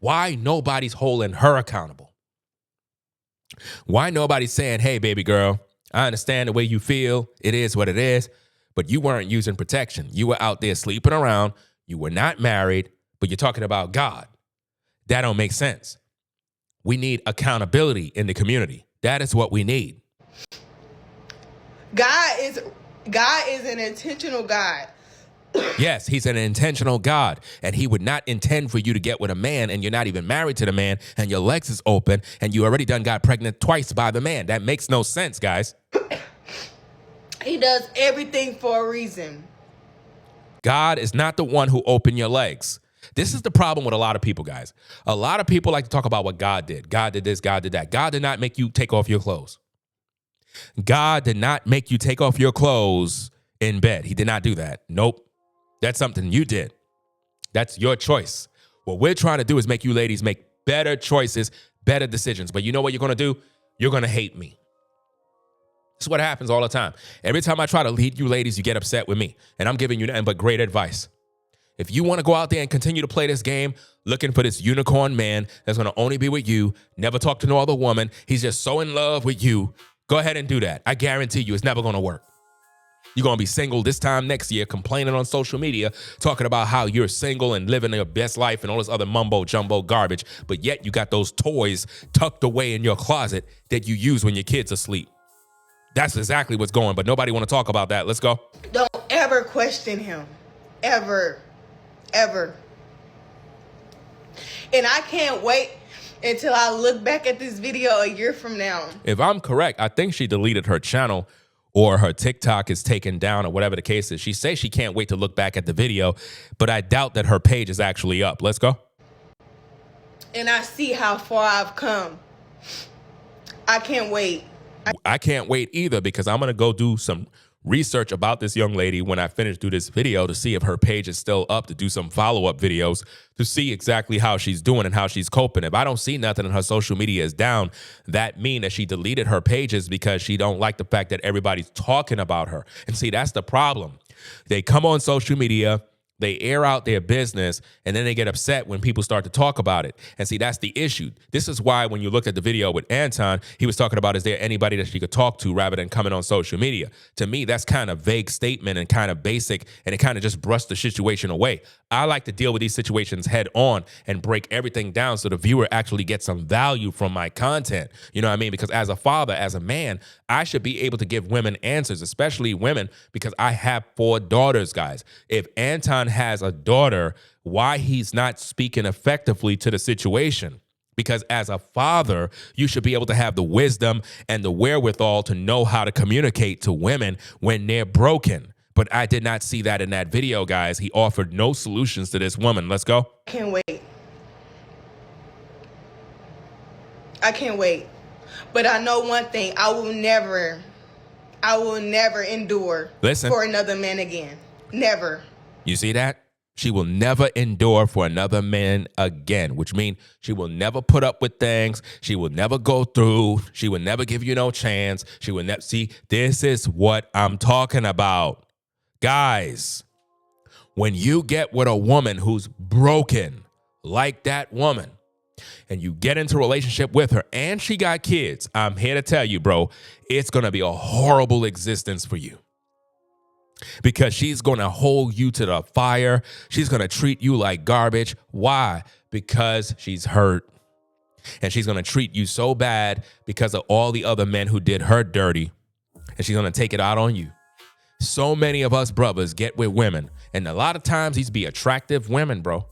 Why nobody's holding her accountable? Why nobody's saying, hey, baby girl, I understand the way you feel. It is what it is. But you weren't using protection. You were out there sleeping around. You were not married, but you're talking about God. That don't make sense. We need accountability in the community. That is what we need. God is an intentional God. Yes, he's an intentional God, and he would not intend for you to get with a man and you're not even married to the man and your legs is open and you already done got pregnant twice by the man. That makes no sense, guys. He does everything for a reason. God is not the one who opened your legs. This is the problem with a lot of people, guys. A lot of people like to talk about what God did. God did this, God did that. God did not make you take off your clothes. God did not make you take off your clothes in bed. He did not do that. Nope. That's something you did. That's your choice. What we're trying to do is make you ladies make better choices, better decisions. But you know what you're going to do? You're going to hate me. This is what happens all the time. Every time I try to lead you ladies, you get upset with me. And I'm giving you nothing but great advice. If you want to go out there and continue to play this game, looking for this unicorn man that's going to only be with you, never talk to no other woman, he's just so in love with you, go ahead and do that. I guarantee you it's never going to work. You're going to be single this time next year, complaining on social media, talking about how you're single and living your best life and all this other mumbo jumbo garbage, but yet you got those toys tucked away in your closet that you use when your kids are asleep. That's exactly what's going, but nobody want to talk about that. Let's go. Don't ever question him. Ever. Ever. And I can't wait until I look back at this video a year from now. If I'm correct, I think she deleted her channel or her TikTok is taken down or whatever the case is. She says she can't wait to look back at the video, but I doubt that her page is actually up. Let's go. And I see how far I've come. I can't wait. I can't wait either because I'm going to go do some research about this young lady when I finish do this video to see if her page is still up, to do some follow-up videos to see exactly how she's doing and how she's coping. If I don't see nothing and her social media is down, that mean that she deleted her pages because she don't like the fact that everybody's talking about her. And see, that's the problem. They come on social media, they air out their business, and then they get upset when people start to talk about it. And see, that's the issue. This is why when you looked at the video with Anton, he was talking about, is there anybody that she could talk to rather than coming on social media? To me, that's kind of vague statement and kind of basic, and it kind of just brushed the situation away. I like to deal with these situations head on and break everything down so the viewer actually gets some value from my content. You know what I mean? Because as a father, as a man, I should be able to give women answers, especially women, because I have 4 daughters, guys. If Anton has a daughter, why he's not speaking effectively to the situation? Because as a father, you should be able to have the wisdom and the wherewithal to know how to communicate to women when they're broken. But I did not see that in that video, guys. He offered no solutions to this woman. Let's go. Can't wait. I can't wait. But I know one thing. I will never endure for another man again. Never. You see that? She will never endure for another man again, which means she will never put up with things. She will never go through. She will never give you no chance. She will never see. This is what I'm talking about. Guys, when you get with a woman who's broken like that woman and you get into a relationship with her and she got kids, I'm here to tell you, bro, it's going to be a horrible existence for you. Because she's going to hold you to the fire. She's going to treat you like garbage. Why? Because she's hurt. And she's going to treat you so bad because of all the other men who did her dirty. And she's going to take it out on you. So many of us brothers get with women. And a lot of times these be attractive women, bro.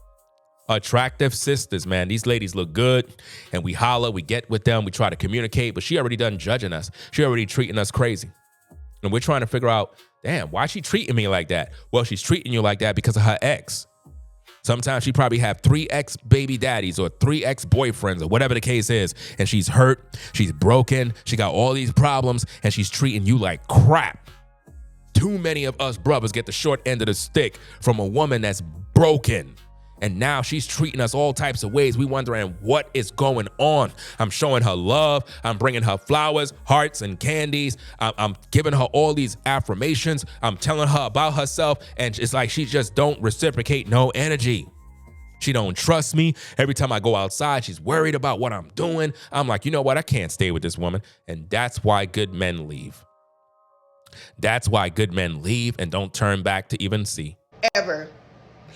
Attractive sisters, man. These ladies look good. And we holler, we get with them, we try to communicate. But she already done judging us. She already treating us crazy. And we're trying to figure out, damn, why is she treating me like that? Well, she's treating you like that because of her ex. Sometimes she probably have 3 ex-baby daddies or 3 ex-boyfriends or whatever the case is. And she's hurt, she's broken, she got all these problems, and she's treating you like crap. Too many of us brothers get the short end of the stick from a woman that's broken. And now she's treating us all types of ways. We wondering what is going on. I'm showing her love. I'm bringing her flowers, hearts, and candies. I'm giving her all these affirmations. I'm telling her about herself. And it's like she just don't reciprocate no energy. She don't trust me. Every time I go outside, she's worried about what I'm doing. I'm like, you know what? I can't stay with this woman. And that's why good men leave. That's why good men leave and don't turn back to even see. Ever.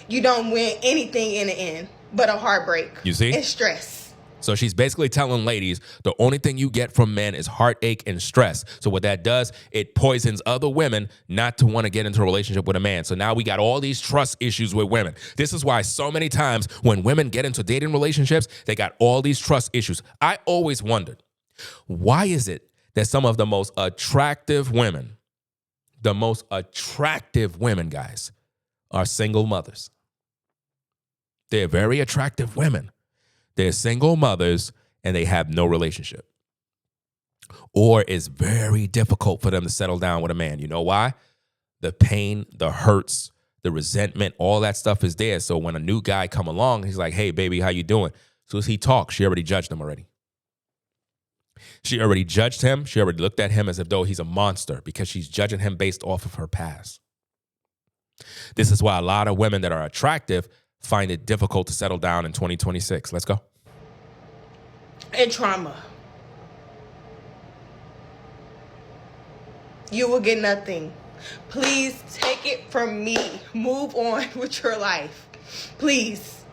You don't win anything in the end but a heartbreak. You see? And stress. So she's basically telling ladies the only thing you get from men is heartache and stress. So what that does, it poisons other women not to want to get into a relationship with a man. So now we got all these trust issues with women. This is why so many times when women get into dating relationships, they got all these trust issues. I always wondered, why is it that some of the most attractive women, guys, are single mothers? They're very attractive women. They're single mothers and they have no relationship. Or it's very difficult for them to settle down with a man. You know why? The pain, the hurts, the resentment, all that stuff is there. So when a new guy come along, he's like, hey, baby, how you doing? So as he talks, she already judged him already. She already judged him. She already looked at him as if though he's a monster because she's judging him based off of her past. This is why a lot of women that are attractive find it difficult to settle down in 2026. Let's go. And trauma. You will get nothing. Please take it from me. Move on with your life. Please.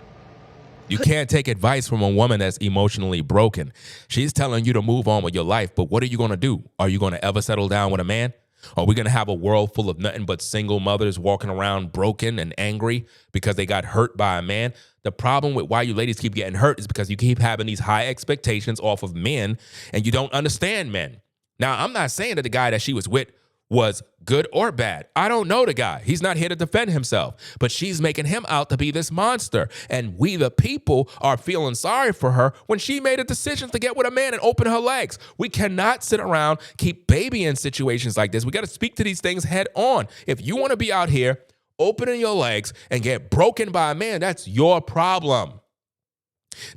You can't take advice from a woman that's emotionally broken. She's telling you to move on with your life, but what are you going to do? Are you going to ever settle down with a man? Are we going to have a world full of nothing but single mothers walking around broken and angry because they got hurt by a man? The problem with why you ladies keep getting hurt is because you keep having these high expectations off of men and you don't understand men. Now, I'm not saying that the guy that she was with was good or bad. I don't know the guy. He's not here to defend himself, but she's making him out to be this monster. And we, the people, are feeling sorry for her when she made a decision to get with a man and open her legs. We cannot sit around, keep babying situations like this. We got to speak to these things head on. If you want to be out here opening your legs and get broken by a man, that's your problem.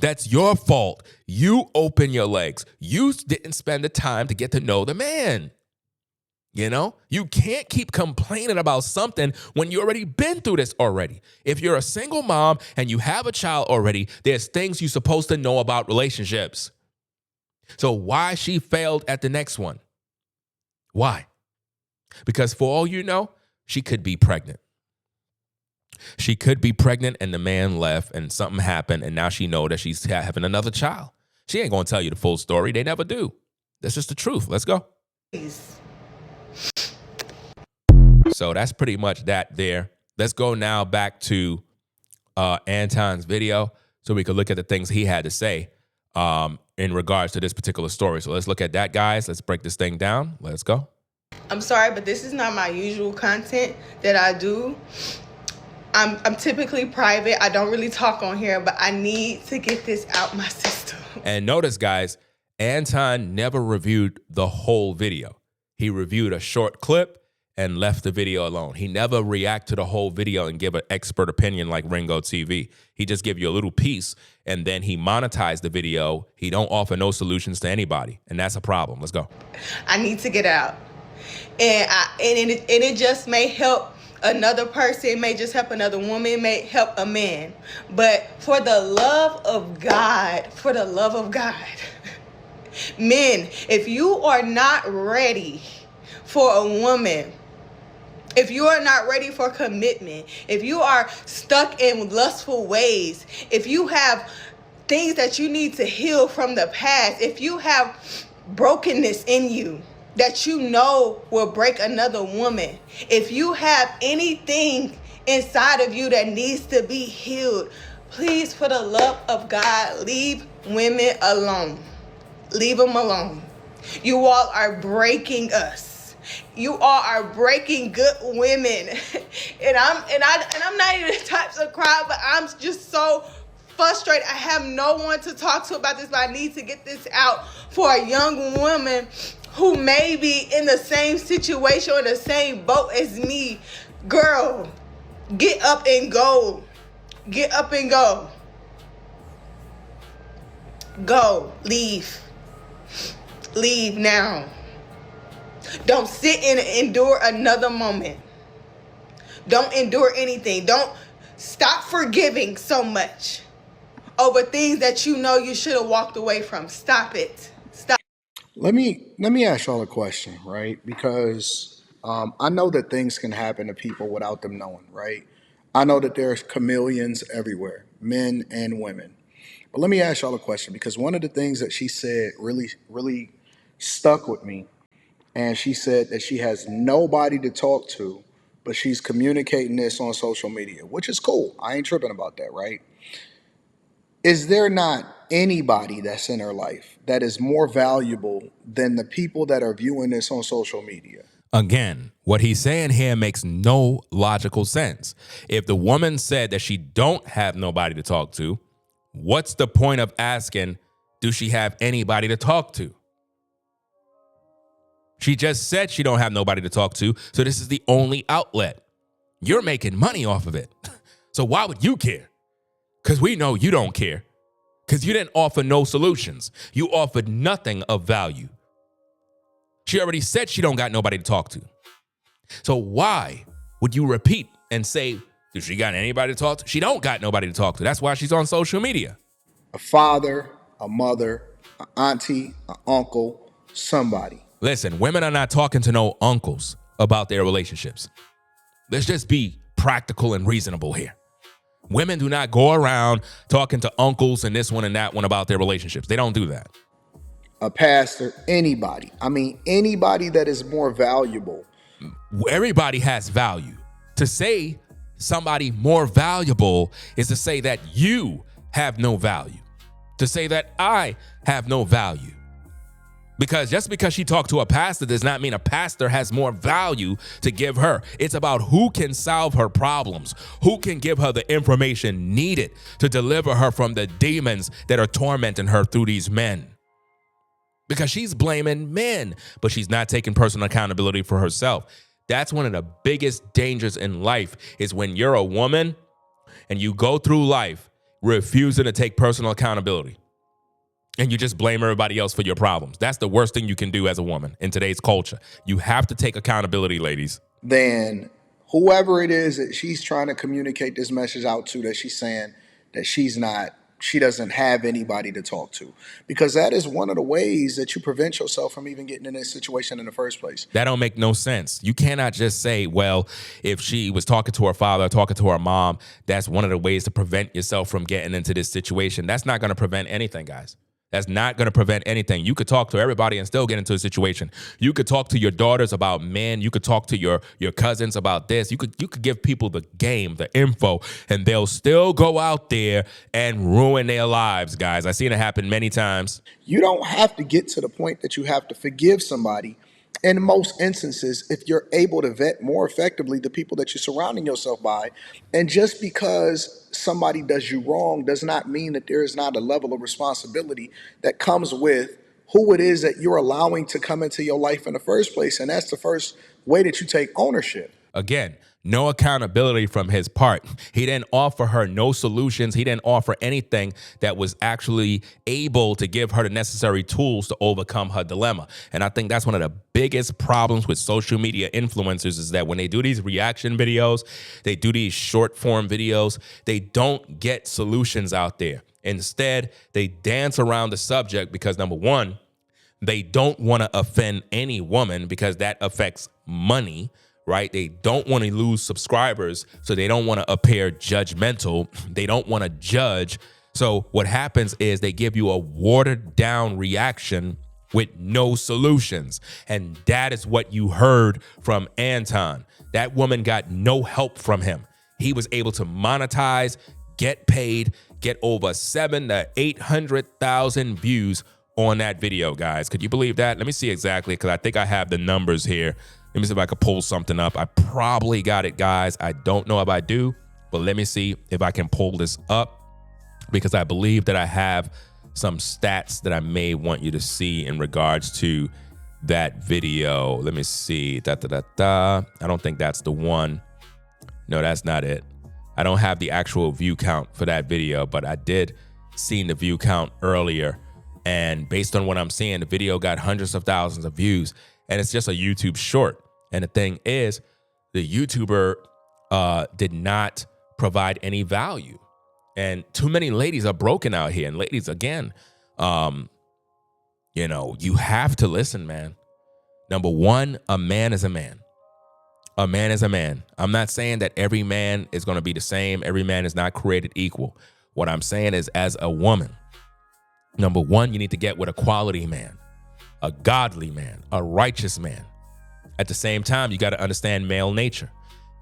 That's your fault. You open your legs. You didn't spend the time to get to know the man. You know, you can't keep complaining about something when you already been through this already. If you're a single mom and you have a child already, there's things you're supposed to know about relationships. So why she failed at the next one? Why? Because for all you know, she could be pregnant. She could be pregnant and the man left and something happened and now she know that she's having another child. She ain't going to tell you the full story. They never do. That's just the truth. Let's go. Please. So that's pretty much that there. Let's go now back to Anton's video so we can look at the things he had to say in regards to this particular story. So let's look at that, guys. Let's break this thing down. Let's go. I'm sorry, but this is not my usual content that I do. I'm typically private. I don't really talk on here, but I need to get this out my system. And notice, guys, Anton never reviewed the whole video. He reviewed a short clip and left the video alone. He never react to the whole video and give an expert opinion like Ringo TV. He just give you a little piece and then he monetized the video. He don't offer no solutions to anybody. And that's a problem. Let's go. I need to get out. And it just may help another person. It may just help another woman. It may help a man. But for the love of God, men, if you are not ready for a woman, if you are not ready for commitment, if you are stuck in lustful ways, if you have things that you need to heal from the past, if you have brokenness in you that you know will break another woman, if you have anything inside of you that needs to be healed, please, for the love of God, leave women alone. Leave them alone. You all are breaking us. You all are breaking good women. And I'm not even the types of cry, but I'm just so frustrated. I have no one to talk to about this, but I need to get this out for a young woman who may be in the same situation or the same boat as me. Girl, get up and go. Get up and go. Go. Leave. Leave now. Don't sit and endure another moment. Don't endure anything. Don't stop forgiving so much over things that you know you should have walked away from. Stop it. Stop. Let me ask y'all a question, right? Because I know that things can happen to people without them knowing, right? I know that there's chameleons everywhere, men and women. But let me ask y'all a question because one of the things that she said really stuck with me. And she said that she has nobody to talk to, but she's communicating this on social media, which is cool. I ain't tripping about that, right? Is there not anybody that's in her life that is more valuable than the people that are viewing this on social media? Again, what he's saying here makes no logical sense. If the woman said that she don't have nobody to talk to, what's the point of asking, do she have anybody to talk to? She just said she don't have nobody to talk to, so this is the only outlet. You're making money off of it. So why would you care? Because we know you don't care. Because you didn't offer no solutions. You offered nothing of value. She already said she don't got nobody to talk to. So why would you repeat and say, does she got anybody to talk to? She don't got nobody to talk to. That's why she's on social media. A father, a mother, an auntie, an uncle, somebody. Listen, women are not talking to no uncles about their relationships. Let's just be practical and reasonable here. Women do not go around talking to uncles and this one and that one about their relationships. They don't do that. A pastor, anybody. I mean, anybody that is more valuable. Everybody has value. To say somebody more valuable is to say that you have no value. To say that I have no value. Because just because she talked to a pastor does not mean a pastor has more value to give her. It's about who can solve her problems, who can give her the information needed to deliver her from the demons that are tormenting her through these men. Because she's blaming men, but she's not taking personal accountability for herself. That's one of the biggest dangers in life is when you're a woman and you go through life refusing to take personal accountability. And you just blame everybody else for your problems. That's the worst thing you can do as a woman in today's culture. You have to take accountability, ladies. Then whoever it is that she's trying to communicate this message out to, that she's saying that she doesn't have anybody to talk to. Because that is one of the ways that you prevent yourself from even getting in this situation in the first place. That don't make no sense. You cannot just say, well, if she was talking to her father, talking to her mom, that's one of the ways to prevent yourself from getting into this situation. That's not going to prevent anything, guys. That's not going to prevent anything. You could talk to everybody and still get into a situation. You could talk to your daughters about men. You could talk to your cousins about this. You could give people the game, the info, and they'll still go out there and ruin their lives, guys. I've seen it happen many times. You don't have to get to the point that you have to forgive somebody. In most instances, if you're able to vet more effectively the people that you're surrounding yourself by, and just because somebody does you wrong does not mean that there is not a level of responsibility that comes with who it is that you're allowing to come into your life in the first place. And that's the first way that you take ownership. Again, no accountability from his part. He didn't offer her no solutions. He didn't offer anything that was actually able to give her the necessary tools to overcome her dilemma. And I think that's one of the biggest problems with social media influencers is that when they do these reaction videos, they do these short form videos, they don't get solutions out there. Instead, they dance around the subject because, number one, they don't want to offend any woman because that affects money. Right? They don't want to lose subscribers, so they don't want to appear judgmental. They don't want to judge. So what happens is they give you a watered down reaction with no solutions. And that is what you heard from Anton. That woman got no help from him. He was able to monetize, get paid, get over 700,000 to 800,000 views on that video, guys. Could you believe that? Let me see exactly, because I think I have the numbers here. Let me see if I could pull something up. I probably got it, guys. I don't know if I do, but let me see if I can pull this up, because I believe that I have some stats that I may want you to see in regards to that video. Let me see. I don't think that's the one. No, that's not it. I don't have the actual view count for that video, but I did see the view count earlier. And based on what I'm seeing, the video got hundreds of thousands of views, and it's just a YouTube short. And the thing is, the YouTuber did not provide any value. And too many ladies are broken out here. And ladies, again, you have to listen, man. Number one, a man is a man. A man is a man. I'm not saying that every man is going to be the same. Every man is not created equal. What I'm saying is, as a woman, number one, you need to get with a quality man, a godly man, a righteous man. At the same time, you got to understand male nature.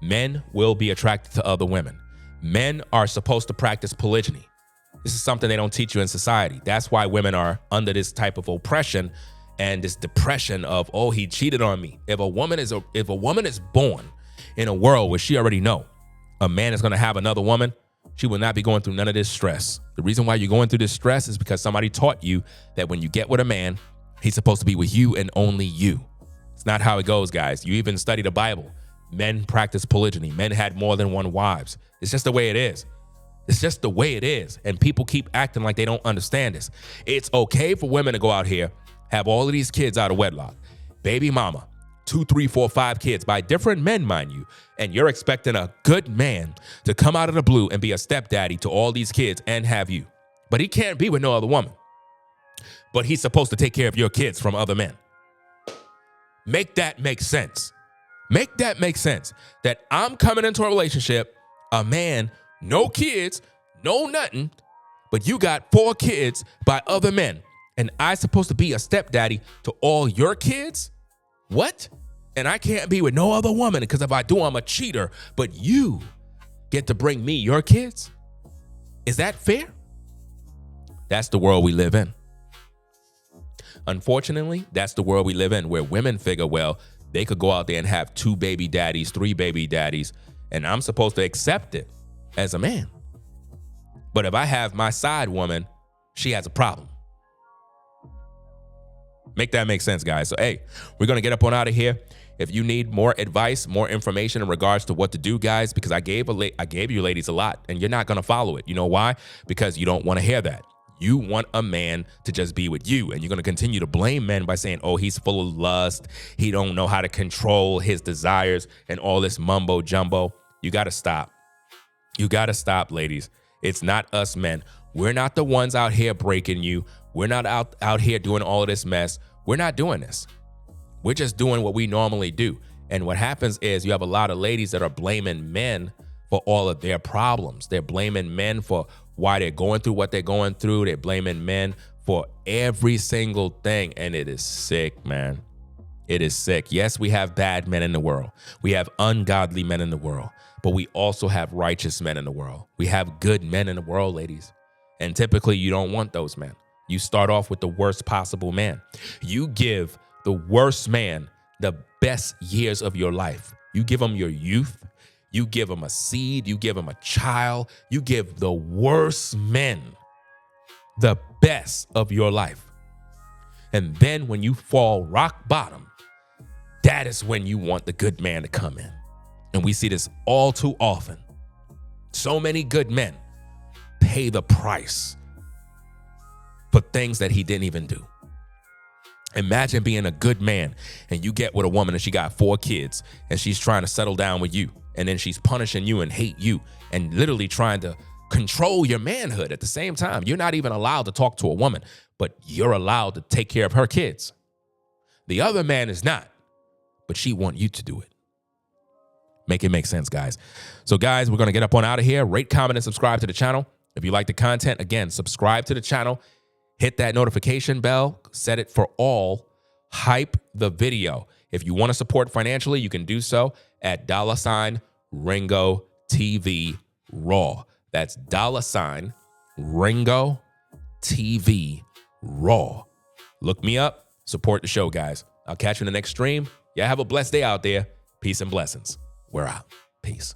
Men will be attracted to other women. Men are supposed to practice polygyny. This is something they don't teach you in society. That's why women are under this type of oppression and this depression of, oh, he cheated on me. If a woman is born in a world where she already know a man is going to have another woman, she will not be going through none of this stress. The reason why you're going through this stress is because somebody taught you that when you get with a man, he's supposed to be with you and only you. It's not how it goes, guys. You even study the Bible. Men practice polygyny. Men had more than one wives. It's just the way it is. It's just the way it is. And people keep acting like they don't understand this. It's okay for women to go out here, have all of these kids out of wedlock, baby mama, 2, 3, 4, 5 kids by different men, mind you. And you're expecting a good man to come out of the blue and be a stepdaddy to all these kids and have you. But he can't be with no other woman. But he's supposed to take care of your kids from other men. Make that make sense. Make that make sense. That I'm coming into a relationship, a man, no kids, no nothing, but you got 4 kids by other men. And I'm supposed to be a stepdaddy to all your kids? What? And I can't be with no other woman because if I do, I'm a cheater. But you get to bring me your kids? Is that fair? That's the world we live in. Unfortunately, that's the world we live in, where women figure, well, they could go out there and have 2 baby daddies, 3 baby daddies, and I'm supposed to accept it as a man. But if I have my side woman, she has a problem. Make that make sense, guys. So, hey, we're going to get up on out of here. If you need more advice, more information in regards to what to do, guys, because I gave you ladies a lot, and you're not going to follow it. You know why? Because you don't want to hear that. You want a man to just be with you, and you're going to continue to blame men by saying, oh, he's full of lust. He don't know how to control his desires and all this mumbo jumbo. You got to stop. You got to stop, ladies. It's not us men. We're not the ones out here breaking you. We're not out here doing all of this mess. We're not doing this. We're just doing what we normally do. And what happens is you have a lot of ladies that are blaming men for all of their problems. They're blaming men for why they're going through what they're going through. They're blaming men for every single thing. And it is sick, man. It is sick. Yes, we have bad men in the world. We have ungodly men in the world. But we also have righteous men in the world. We have good men in the world, ladies. And typically you don't want those men. You start off with the worst possible man. You give the worst man the best years of your life. You give him your youth. You give him a seed. You give him a child. You give the worst men the best of your life. And then when you fall rock bottom, that is when you want the good man to come in. And we see this all too often. So many good men pay the price for things that he didn't even do. Imagine being a good man and you get with a woman and she got 4 kids and she's trying to settle down with you. And then she's punishing you and hate you and literally trying to control your manhood at the same time. You're not even allowed to talk to a woman, but you're allowed to take care of her kids. The other man is not, but she want you to do it. Make it make sense, guys. So, guys, we're going to get up on out of here. Rate, comment, and subscribe to the channel. If you like the content, again, subscribe to the channel. Hit that notification bell. Set it for all. Hype the video. If you want to support financially, you can do so at $Ringo TV Raw. That's $Ringo TV Raw. Look me up. Support the show, guys. I'll catch you in the next stream. Yeah, have a blessed day out there. Peace and blessings. We're out. Peace.